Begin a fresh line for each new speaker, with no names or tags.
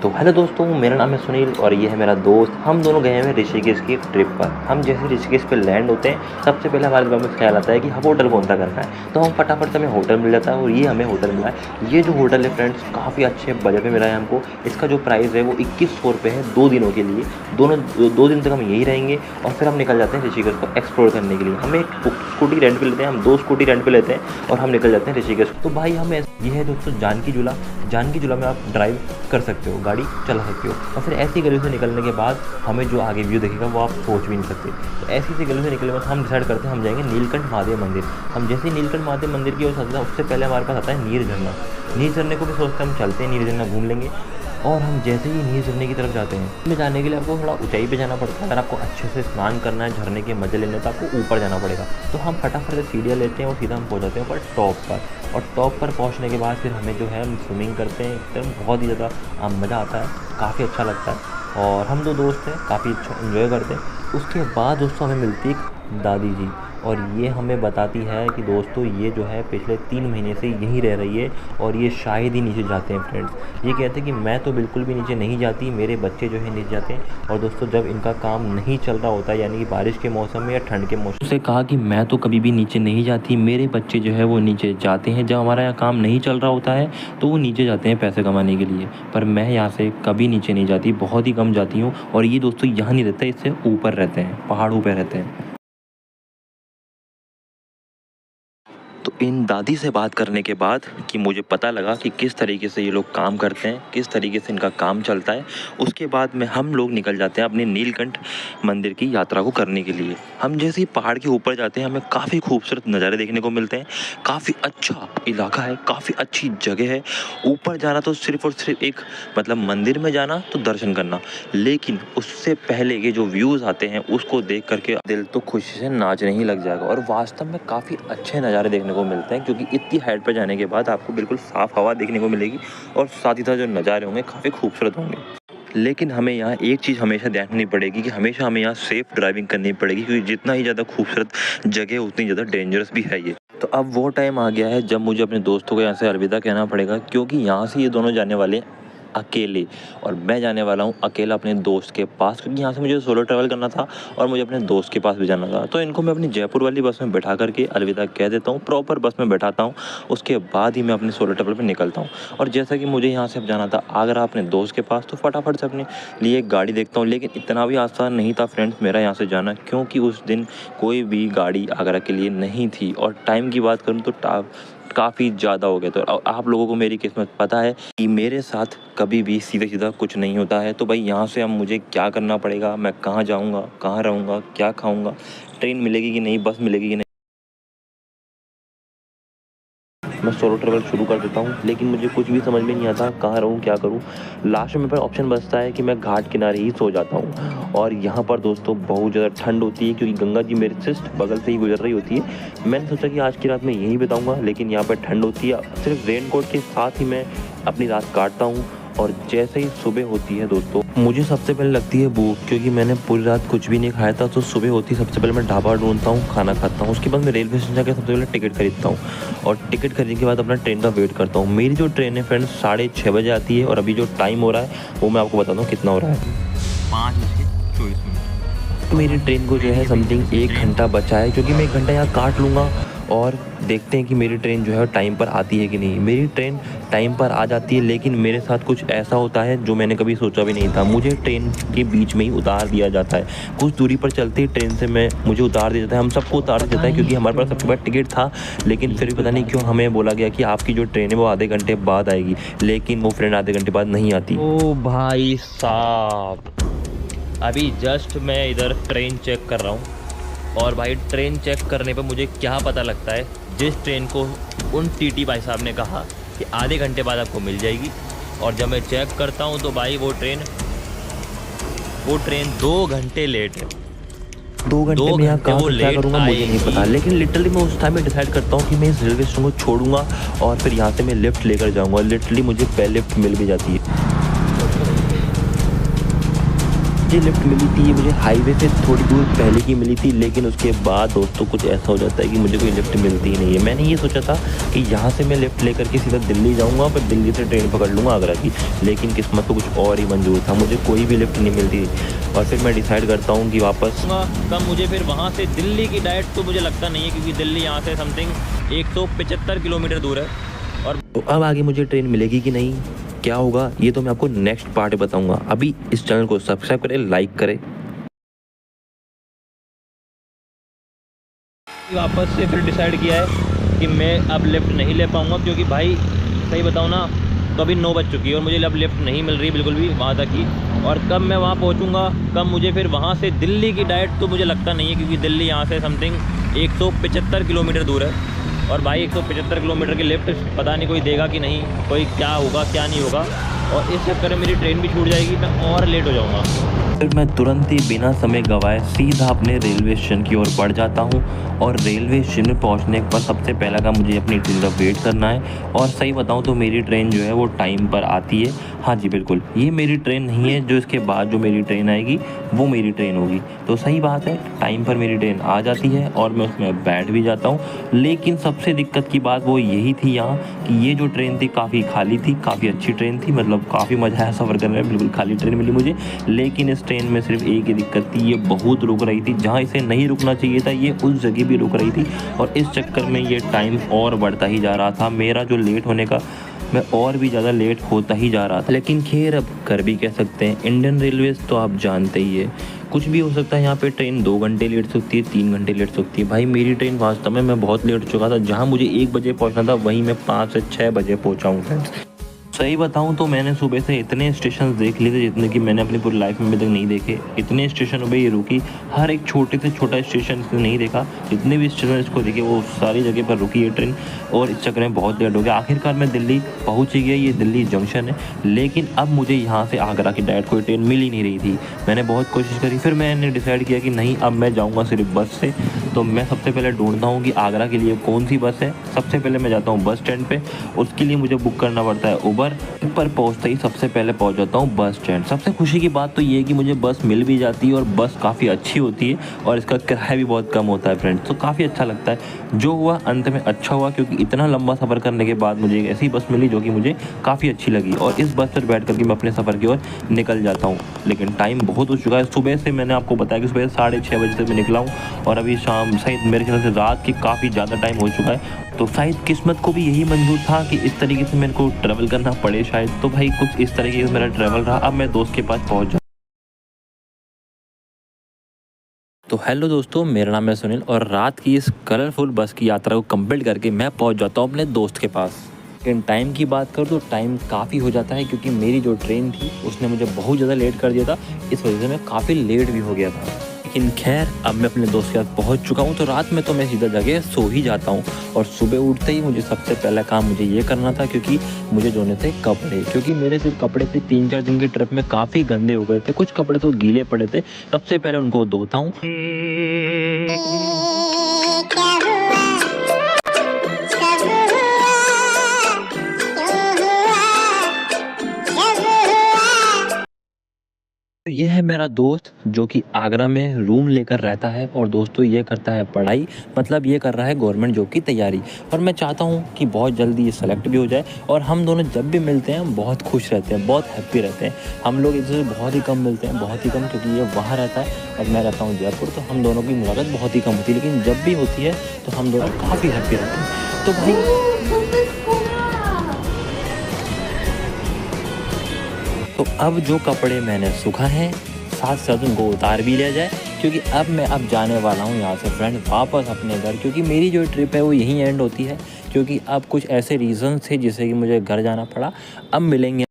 तो हेलो दोस्तों, मेरा नाम है सुनील और ये है मेरा दोस्त। हम दोनों गए हैं ऋषिकेश की एक ट्रिप पर। हम जैसे ऋषिकेश पे लैंड होते हैं, सबसे पहले हमारे दिमाग में ख्याल आता है कि हम होटल कौन सा करना है। तो हम फटाफट से हमें होटल मिल जाता है और ये हमें होटल मिला है। ये जो होटल है फ्रेंड्स, काफ़ी अच्छे बजट में मिला है हमको। इसका जो प्राइस है वो 2100 रुपये है 2 दिनों के लिए। दो दिन तक हम यहीं रहेंगे और फिर हम निकल जाते हैं ऋषिकेश को एक्सप्लोर करने के लिए। हम एक स्कूटी रेंट पे लेते हैं, हम 2 स्कूटी रेंट पे लेते हैं और हम निकल जाते हैं ऋषिकेश। तो भाई हम ये है दोस्तों जानकी झूला में आप ड्राइव कर सकते हो, गाड़ी चला सकते हो। और फिर ऐसी गली से निकलने के बाद हमें जो आगे व्यू दिखेगा वो आप सोच भी नहीं सकते। तो ऐसी सी गली से निकलने के बाद हम डिसाइड करते हैं हम जाएंगे नीलकंठ महादेव मंदिर। हम जैसे ही नीलकंठ महादेव मंदिर की ओर चलते हैं, उससे पहले हमारे पास आता है नीर झरना। नीर झरने को भी सोचते हैं हम चलते हैं, नीर झरना घूम लेंगे। और हम जैसे ही नीर झरने की तरफ जाते हैं, में जाने के लिए आपको थोड़ा ऊंचाई पे जाना पड़ता है। अगर आपको अच्छे से स्नान करना है, झरने के मजे लेने, तो आपको ऊपर जाना पड़ेगा। तो हम फटाफट से सीढ़ियाँ लेते हैं और सीधा हम पहुँच जाते हैं ऊपर टॉप पर। और टॉप पर पहुँचने के बाद फिर हमें जो है हम स्विमिंग करते हैं। एकदम बहुत ही ज़्यादा मज़ा आता है, काफ़ी अच्छा लगता है। और हम 2 दोस्त हैं, काफ़ी अच्छा इन्जॉय करते हैं। उसके बाद दोस्तों हमें मिलती है एक दादी जी, और ये हमें बताती है कि दोस्तों ये जो है पिछले 3 महीने से यहीं रह रही है और ये शायद ही नीचे जाते हैं फ्रेंड्स। ये कहते हैं कि मैं तो बिल्कुल भी नीचे नहीं जाती, मेरे बच्चे जो है नीचे जाते हैं। और दोस्तों जब इनका काम नहीं चल रहा होता है, यानी कि बारिश के मौसम में या ठंड के मौसम, से कहा कि मैं तो कभी भी नीचे नहीं जाती, मेरे बच्चे जो है वो नीचे जाते हैं। जब हमारा यहाँ काम नहीं चल रहा होता है तो वो नीचे जाते हैं पैसे कमाने के लिए, पर मैं यहाँ से कभी नीचे नहीं जाती, बहुत ही कम जाती हूँ। और ये दोस्तों यहाँ नहीं रहते, इससे ऊपर रहते हैं, पहाड़ों पर रहते हैं। तो इन दादी से बात करने के बाद कि मुझे पता लगा कि किस तरीके से ये लोग काम करते हैं, किस तरीके से इनका काम चलता है, उसके बाद में हम लोग निकल जाते हैं अपने नीलकंठ मंदिर की यात्रा को करने के लिए। हम जैसे ही पहाड़ के ऊपर जाते हैं, हमें काफ़ी खूबसूरत नज़ारे देखने को मिलते हैं। काफ़ी अच्छा इलाका है, काफ़ी अच्छी जगह है। ऊपर जाना तो सिर्फ और सिर्फ एक मतलब मंदिर में जाना तो दर्शन करना, लेकिन उससे पहले के जो व्यूज़ आते हैं उसको देख करके दिल तो खुशी से नाचने ही लग जाएगा। और वास्तव में काफ़ी अच्छे नज़ारे देखने को मिलते हैं, क्योंकि इतनी हाइट पर जाने के बाद आपको बिल्कुल साफ़ हवा देखने को मिलेगी और साथ ही साथ जो नज़ारे होंगे काफ़ी खूबसूरत होंगे। लेकिन हमें यहाँ एक चीज़ हमेशा ध्यान रखनी पड़ेगी कि हमेशा हमें यहाँ सेफ़ ड्राइविंग करनी पड़ेगी, क्योंकि जितना ही ज़्यादा खूबसूरत जगह उतनी ज़्यादा डेंजरस भी है ये। तो अब वो टाइम आ गया है जब मुझे अपने दोस्तों को यहाँ से अलविदा कहना पड़ेगा, क्योंकि यहाँ से ये दोनों जाने वाले हैं अकेले और मैं जाने वाला हूँ अकेला अपने दोस्त के पास, क्योंकि यहाँ से मुझे सोलो ट्रैवल करना था और मुझे अपने दोस्त के पास भी जाना था। तो इनको मैं अपनी जयपुर वाली बस में बैठा करके अलविदा कह देता हूँ, प्रॉपर बस में बैठाता हूँ। उसके बाद ही मैं अपने सोलो ट्रैवल पर निकलता हूँ। और जैसा कि मुझे यहाँ से अब जाना था आगरा अपने दोस्त के पास, तो फटाफट से अपने लिए एक गाड़ी देखता हूँ। लेकिन इतना भी आसान नहीं था फ्रेंड्स मेरा यहाँ से जाना, क्योंकि उस दिन कोई भी गाड़ी आगरा के लिए नहीं थी। और टाइम की बात करूँ तो काफ़ी ज़्यादा हो गया। तो आप लोगों को मेरी किस्मत पता है कि मेरे साथ कभी भी सीधा सीधा कुछ नहीं होता है। तो भाई यहाँ से अब मुझे क्या करना पड़ेगा, मैं कहाँ जाऊँगा, कहाँ रहूँगा, क्या खाऊँगा, ट्रेन मिलेगी कि नहीं, बस मिलेगी कि नहीं। मैं सोलो ट्रैवल शुरू कर देता हूँ, लेकिन मुझे कुछ भी समझ में नहीं आता कहाँ रहूँ, क्या करूँ। लास्ट में मेरे पास ऑप्शन बचता है कि मैं घाट किनारे ही सो जाता हूँ। और यहाँ पर दोस्तों बहुत ज़्यादा ठंड होती है, क्योंकि गंगा जी मेरे जस्ट बगल से ही गुजर रही होती है। मैंने सोचा कि आज की रात मैं यहीं बिताऊँगा, लेकिन यहाँ पर ठंड होती है। सिर्फ रेन कोट के साथ ही मैं अपनी रात काटता हूँ। और जैसे ही सुबह होती है दोस्तों, मुझे सबसे पहले लगती है भूख, क्योंकि मैंने पूरी रात कुछ भी नहीं खाया था। तो सुबह होती है, सबसे पहले मैं ढाबा ढूंढता हूँ, खाना खाता हूँ। उसके बाद मैं रेलवे स्टेशन जाकर सबसे पहले टिकट खरीदता हूँ और टिकट खरीदने के बाद अपना ट्रेन का वेट करता हूँ। मेरी जो ट्रेन है फ्रेंड्स 6:30 बजे आती है, और अभी जो टाइम हो रहा है वो मैं आपको बताता हूँ कितना हो रहा है, 5:24। मेरी ट्रेन को जो है समथिंग 1 घंटा बचा है, क्योंकि मैं 1 घंटा यहाँ काट लूँगा और देखते हैं कि मेरी ट्रेन जो है टाइम पर आती है कि नहीं। मेरी ट्रेन टाइम पर आ जाती है, लेकिन मेरे साथ कुछ ऐसा होता है जो मैंने कभी सोचा भी नहीं था। मुझे ट्रेन के बीच में ही उतार दिया जाता है। कुछ दूरी पर चलते ही ट्रेन से मुझे उतार दिया जाता है। हम सबको उतार दिया जाता है, क्योंकि हमारे पास सबके पास टिकट था। लेकिन फिर भी पता नहीं क्यों हमें बोला गया कि आपकी जो ट्रेन है वो आधे घंटे बाद आएगी, लेकिन वो ट्रेन आधे घंटे बाद नहीं आती। ओ भाई साहब, अभी जस्ट मैं इधर ट्रेन चेक कर रहा हूँ, और भाई ट्रेन चेक करने पे मुझे क्या पता लगता है, जिस ट्रेन को उन टीटी भाई साहब ने कहा कि आधे घंटे बाद आपको मिल जाएगी, और जब मैं चेक करता हूँ तो भाई वो ट्रेन 2 घंटे लेट है। 2 घंटे में यहाँ कहाँ से क्या करूँगा मुझे नहीं पता, लेकिन लिटरली मैं उस टाइम में डिसाइड करता हूँ कि मैं इस रेलवे स्टेशन को छोड़ूंगा और फिर यहाँ से मैं लिफ्ट लेकर जाऊँगा। लिटरली मुझे पहले लिफ्ट मिल भी जाती है। मुझे लिफ्ट मिली थी ये मुझे हाईवे से थोड़ी दूर पहले की मिली थी, लेकिन उसके बाद दोस्तों कुछ ऐसा हो जाता है कि मुझे कोई लिफ्ट मिलती ही नहीं है। मैंने ये सोचा था कि यहाँ से मैं लिफ्ट लेकर के सीधा दिल्ली जाऊँगा, फिर दिल्ली से ट्रेन पकड़ लूँगा आगरा की, लेकिन किस्मत तो कुछ और ही मंजूर था, मुझे कोई भी लिफ्ट नहीं मिलती। और फिर मैं डिसाइड करता हूँ कि वापस
कब मुझे फिर वहाँ से दिल्ली की डाइट तो मुझे लगता नहीं है, क्योंकि दिल्ली यहाँ से समथिंग 175 किलोमीटर दूर है। और
तो अब आगे मुझे ट्रेन मिलेगी कि नहीं, क्या होगा, ये तो मैं आपको नेक्स्ट पार्ट में बताऊंगा। अभी इस चैनल को सब्सक्राइब करें, लाइक करें।
वापस से फिर डिसाइड किया है कि मैं अब लिफ्ट नहीं ले पाऊँगा, क्योंकि भाई सही बताऊँ ना तो अभी 9 बज चुकी है और मुझे अब लिफ्ट नहीं मिल रही बिल्कुल भी वहाँ तक की। और कब मैं वहाँ पहुँचूँगा, कब मुझे फिर वहाँ से दिल्ली की डाइट तो मुझे लगता नहीं है, क्योंकि दिल्ली यहाँ से समथिंग 175 किलोमीटर दूर है। और भाई 175 किलोमीटर की लिफ्ट पता नहीं कोई देगा कि नहीं, कोई क्या होगा क्या नहीं होगा, और इस चक्कर में मेरी ट्रेन भी छूट जाएगी, मैं और लेट हो जाऊँगा।
फिर मैं तुरंत ही बिना समय गंवाए सीधा अपने रेलवे स्टेशन की ओर बढ़ जाता हूँ। और रेलवे स्टेशन पहुँचने पर सबसे पहला काम मुझे अपनी ट्रेन का वेट करना है। और सही बताऊँ तो मेरी ट्रेन जो है वो टाइम पर आती है। हाँ जी बिल्कुल, ये मेरी ट्रेन नहीं है, जो इसके बाद जो मेरी ट्रेन आएगी वो मेरी ट्रेन होगी। तो सही बात है, टाइम पर मेरी ट्रेन आ जाती है और मैं उसमें बैठ भी जाता हूँ। लेकिन सबसे दिक्कत की बात वो यही थी यहाँ कि ये जो ट्रेन थी काफ़ी खाली थी, काफ़ी अच्छी ट्रेन थी, मतलब काफ़ी मज़ा आया सफ़र करने में, बिल्कुल खाली ट्रेन मिली मुझे। लेकिन इस ट्रेन में सिर्फ एक ही दिक्कत थी, ये बहुत रुक रही थी, जहाँ इसे नहीं रुकना चाहिए था ये उस जगह भी रुक रही थी। और इस चक्कर में ये टाइम और बढ़ता ही जा रहा था, मेरा जो लेट होने का मैं और भी ज़्यादा लेट होता ही जा रहा था। लेकिन खैर अब कर भी कह सकते हैं, इंडियन रेलवेज़ तो आप जानते ही है, कुछ भी हो सकता है। यहाँ पे ट्रेन 2 घंटे लेट सकती है, 3 घंटे लेट सकती है। भाई मेरी ट्रेन वास्तव में मैं बहुत लेट हो चुका था, जहाँ मुझे 1 बजे पहुँचना था वहीं मैं 5 से 6 बजे पहुँचा हूँ फ्रेंड्स। सही बताऊं तो मैंने सुबह से इतने स्टेशन देख लिए थे जितने कि मैंने अपनी पूरी लाइफ में अभी तक नहीं देखे। इतने स्टेशन पे ये रुकी, हर एक छोटे से छोटा स्टेशन इसने नहीं देखा, जितने भी स्टेशन इसको देखे वो सारी जगह पर रुकी है ट्रेन। और इस चक्कर में बहुत लेट हो गया। आखिरकार मैं दिल्ली पहुंच ही गया, ये दिल्ली जंक्शन है। लेकिन अब मुझे यहाँ से आगरा की डायरेक्ट कोई ट्रेन मिल ही नहीं रही थी। मैंने बहुत कोशिश करी, फिर मैंने डिसाइड किया कि नहीं अब मैं जाऊँगा सिर्फ बस से। तो मैं सबसे पहले ढूंढता हूँ कि आगरा के लिए कौन सी बस है। सबसे पहले मैं जाता हूँ बस स्टैंड पे, उसके लिए मुझे बुक करना पड़ता है उबर। पर पहुँचते ही सबसे पहले पहुँच जाता हूँ बस स्टैंड। सबसे खुशी की बात तो ये है कि मुझे बस मिल भी जाती है और बस काफ़ी अच्छी होती है और इसका किराया भी बहुत कम होता है फ्रेंड्स, तो काफ़ी अच्छा लगता है। जो हुआ अंत में अच्छा हुआ, क्योंकि इतना लंबा सफ़र करने के बाद मुझे एक ऐसी बस मिली जो कि मुझे काफ़ी अच्छी लगी। और इस बस पर बैठ करके मैं अपने सफ़र की ओर निकल जाता हूँ। लेकिन टाइम बहुत हो चुका है, सुबह से मैंने आपको बताया कि सुबह 6:30 बजे से मैं निकला हूँ और अभी शाम शायद मेरे ख्याल से रात की काफ़ी ज़्यादा टाइम हो चुका है। तो शायद किस्मत को भी यही मंजूर था कि इस तरीके से मेरे को ट्रैवल करना पड़े शायद। तो भाई कुछ इस तरीके से मेरा ट्रैवल रहा। अब मैं दोस्त के पास पहुंच जाऊँ। तो हेलो दोस्तों, मेरा नाम है सुनील और रात की इस कलरफुल बस की यात्रा को कंप्लीट करके मैं पहुंच जाता हूं अपने दोस्त के पास। लेकिन टाइम की बात करूँ तो टाइम काफ़ी हो जाता है, क्योंकि मेरी जो ट्रेन थी उसने मुझे बहुत ज़्यादा लेट कर दिया था। इस वजह से मैं काफ़ी लेट भी हो गया था। लेकिन खैर अब मैं अपने दोस्त के साथ पहुंच चुका हूं, तो रात में तो मैं सीधा जगह सो ही जाता हूं। और सुबह उठते ही मुझे सबसे पहला काम मुझे ये करना था, क्योंकि मुझे धोने थे कपड़े, क्योंकि मेरे सिर्फ कपड़े थे 3-4 दिन की ट्रिप में काफ़ी गंदे हो गए थे, कुछ कपड़े तो गीले पड़े थे। सबसे पहले उनको धोता हूँ। ये है मेरा दोस्त जो कि आगरा में रूम लेकर रहता है और दोस्तों ये करता है पढ़ाई, मतलब ये कर रहा है गवर्नमेंट जॉब की तैयारी। और मैं चाहता हूँ कि बहुत जल्दी ये सेलेक्ट भी हो जाए। और हम दोनों जब भी मिलते हैं बहुत खुश रहते हैं, बहुत हैप्पी रहते हैं। हम लोग एक दूसरे से बहुत ही कम मिलते हैं, बहुत ही कम, क्योंकि ये वहाँ रहता है और मैं रहता हूँ जयपुर। तो हम दोनों की मुलाकात बहुत ही कम होती है, लेकिन जब भी होती है तो हम दोनों काफ़ी हैप्पी रहते हैं। तो भाई तो अब जो कपड़े मैंने सूखा है साथ साथ उनको उतार भी लिया जाए, क्योंकि अब जाने वाला हूँ यहाँ से फ्रेंड वापस अपने घर, क्योंकि मेरी जो ट्रिप है वो यहीं एंड होती है। क्योंकि अब कुछ ऐसे रीज़न थे जिससे कि मुझे घर जाना पड़ा। अब मिलेंगे।